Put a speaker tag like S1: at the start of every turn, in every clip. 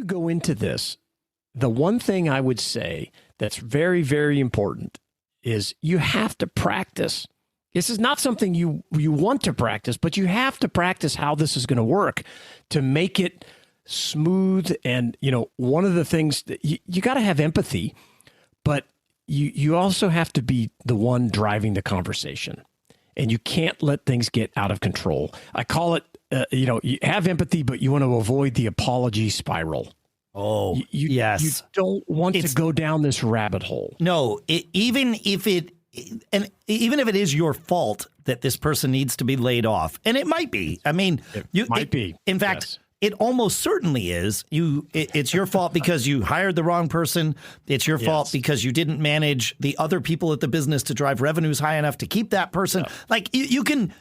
S1: go into this, the one thing I would say that's very, very important is you have to practice. This is not something you want to practice, but you have to practice how this is going to work to make it smooth. And, one of the things that you got to have empathy, but you also have to be the one driving the conversation, and you can't let things get out of control. I call it, you have empathy, but you want to avoid the apology spiral.
S2: Oh, yes.
S1: You don't want to go down this rabbit hole.
S2: No, even if it is your fault that this person needs to be laid off, and it might be. I mean,
S1: it might be.
S2: In fact, yes. It almost certainly is. It's your fault because you hired the wrong person. It's your fault because you didn't manage the other people at the business to drive revenues high enough to keep that person. No. Like you can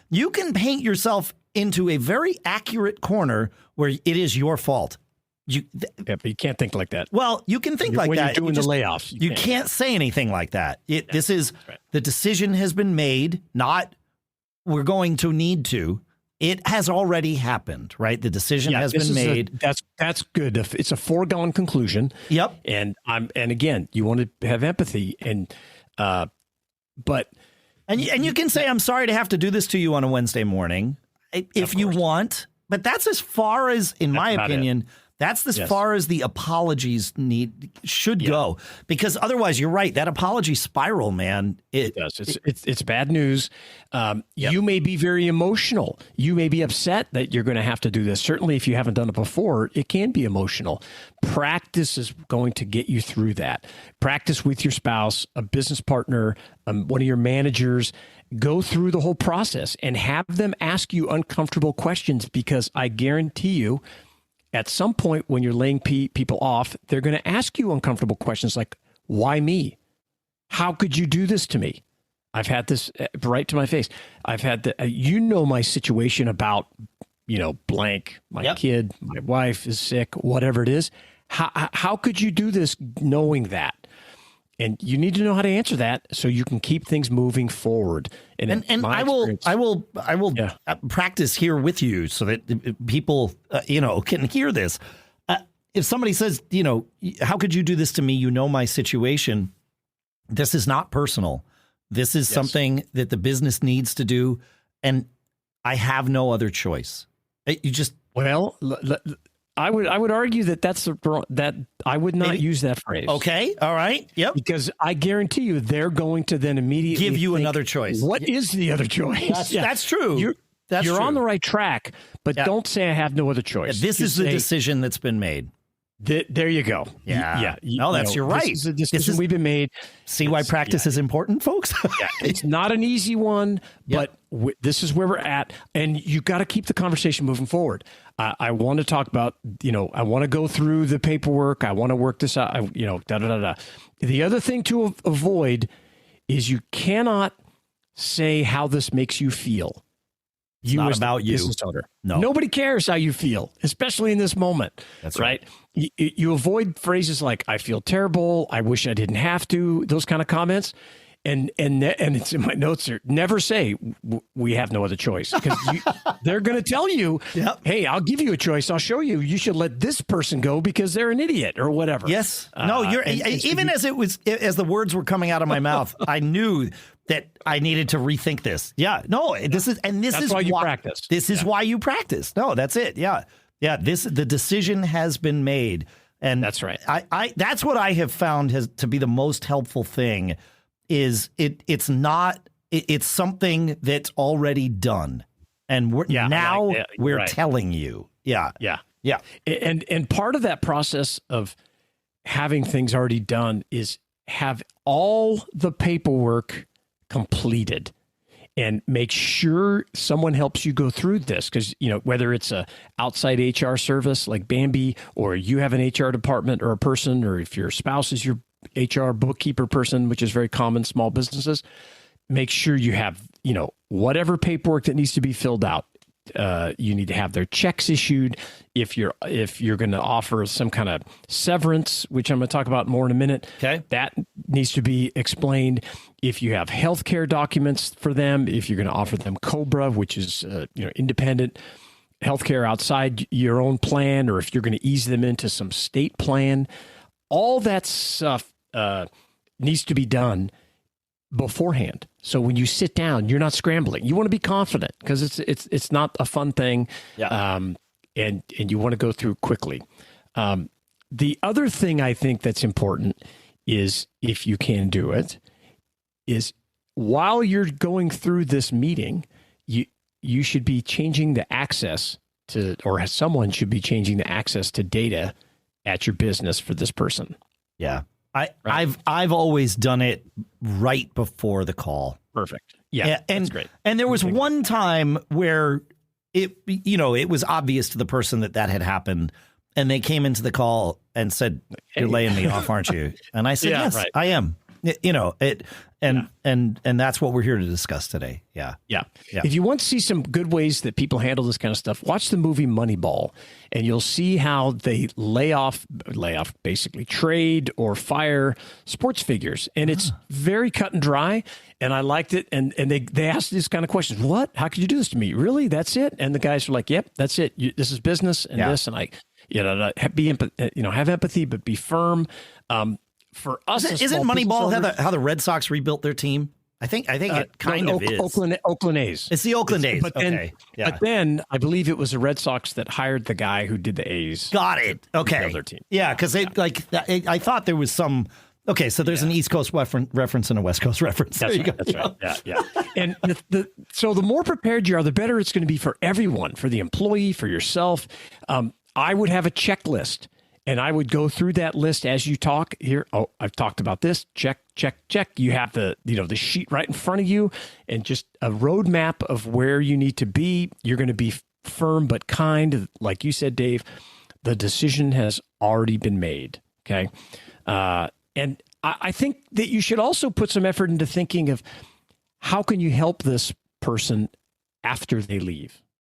S2: paint yourself into a very accurate corner where it is your fault.
S1: But you can't think like that.
S2: Well, you can think like
S1: when
S2: that.
S1: When you're doing the layoffs.
S2: You can't say anything like that. This is the decision has been made, not we're going to need to. It has already happened, right? The decision has been made.
S1: That's good. It's a foregone conclusion.
S2: Yep.
S1: And again, you want to have empathy, but
S2: you can say, I'm sorry to have to do this to you on a Wednesday morning if you want, but that's as far as, in my opinion, that's as far as the apologies should go, because otherwise, you're right. That apology spiral, man.
S1: It does. It's bad news. You may be very emotional. You may be upset that you're going to have to do this. Certainly, if you haven't done it before, it can be emotional. Practice is going to get you through that. Practice with your spouse, a business partner, one of your managers. Go through the whole process and have them ask you uncomfortable questions, because I guarantee you, at some point when you're laying people off, they're going to ask you uncomfortable questions like, why me? How could you do this to me? I've had this right to my face. I've had my situation about, blank, my kid, my wife is sick, whatever it is. How could you do this knowing that? And you need to know how to answer that so you can keep things moving forward. And I will practice here with you so that people, can hear this. If somebody says, how could you do this to me? My situation. This is not personal. This is something that the business needs to do. And I have no other choice. I would argue that I would not use that phrase.
S2: Okay. All right. Yep.
S1: Because I guarantee you they're going to then immediately
S2: give you another choice.
S1: What is the other choice?
S2: That's true.
S1: You're on the right track, but don't say I have no other choice.
S2: This is the decision that's been made.
S1: There you go.
S2: Yeah. No, you're right.
S1: This is a decision we've been made.
S2: See why practice is important, folks?
S1: It's not an easy one, but this is where we're at. And you got to keep the conversation moving forward. I want to talk about, I want to go through the paperwork. I want to work this out, The other thing to avoid is you cannot say how this makes you feel.
S2: It's not about you.
S1: Business owner.
S2: No.
S1: Nobody cares how you feel, especially in this moment.
S2: That's right.
S1: You avoid phrases like, I feel terrible, I wish I didn't have to, those kind of comments. And it's in my notes here. Never say we have no other choice, because they're going to tell you, hey, I'll give you a choice. I'll show you. You should let this person go because they're an idiot or whatever.
S2: Yes. No, even as the words were coming out of my mouth, I knew that I needed to rethink this. Yeah. No, that's why you practice. This is why you practice. No, that's it. Yeah. Yeah. The decision has been made. And
S1: that's right.
S2: That's what I have found to be the most helpful thing. It's something that's already done, and we're telling you. Yeah.
S1: And part of that process of having things already done is have all the paperwork completed, and make sure someone helps you go through this. Because, whether it's a outside HR service like Bambi, or you have an HR department or a person, or if your spouse is your HR bookkeeper person, which is very common in small businesses, make sure you have, whatever paperwork that needs to be filled out. You need to have their checks issued. If you're going to offer some kind of severance, which I'm going to talk about more in a minute, that needs to be explained. If you have healthcare documents for them, if you're going to offer them COBRA, which is independent healthcare outside your own plan, or if you're going to ease them into some state plan, all that stuff needs to be done beforehand. So when you sit down, you're not scrambling. You want to be confident because it's not a fun thing.
S2: Yeah.
S1: And you want to go through quickly. The other thing I think that's important is, if you can do it, is while you're going through this meeting, you should be changing the access to, or someone should be changing the access to data at your business for this person.
S2: Yeah. I've always done it right before the call.
S1: Perfect. Yeah,
S2: and
S1: that's great.
S2: And there was one time where it was obvious to the person that had happened, and they came into the call and said, "You're laying me off, aren't you?" And I said, "Yes, right. I am." And that's what we're here to discuss today. Yeah.
S1: If you want to see some good ways that people handle this kind of stuff, watch the movie Moneyball, and you'll see how they lay off, basically trade or fire sports figures. And it's very cut and dry. And I liked it. And they asked these kind of questions. What? How could you do this to me? Really? That's it? And the guys were like, yep, that's it. This is business and this. And have empathy, but be firm. For us,
S2: isn't Moneyball how the Red Sox rebuilt their team? I think it kind of is.
S1: Oakland A's.
S2: It's the Oakland A's.
S1: But then I believe it was the Red Sox that hired the guy who did the A's.
S2: Got it. Okay.
S1: Their team.
S2: Yeah, because I thought there was some. Okay, so there's an East Coast reference and a West Coast reference.
S1: That's right. Yeah. And so the more prepared you are, the better it's going to be for everyone, for the employee, for yourself. I would have a checklist. And I would go through that list as you talk here. Oh, I've talked about this. Check, check, check. You have the sheet right in front of you, and just a roadmap of where you need to be. You're going to be firm but kind. Like you said, Dave, the decision has already been made. Okay. And I think that you should also put some effort into thinking of how can you help this person after they leave.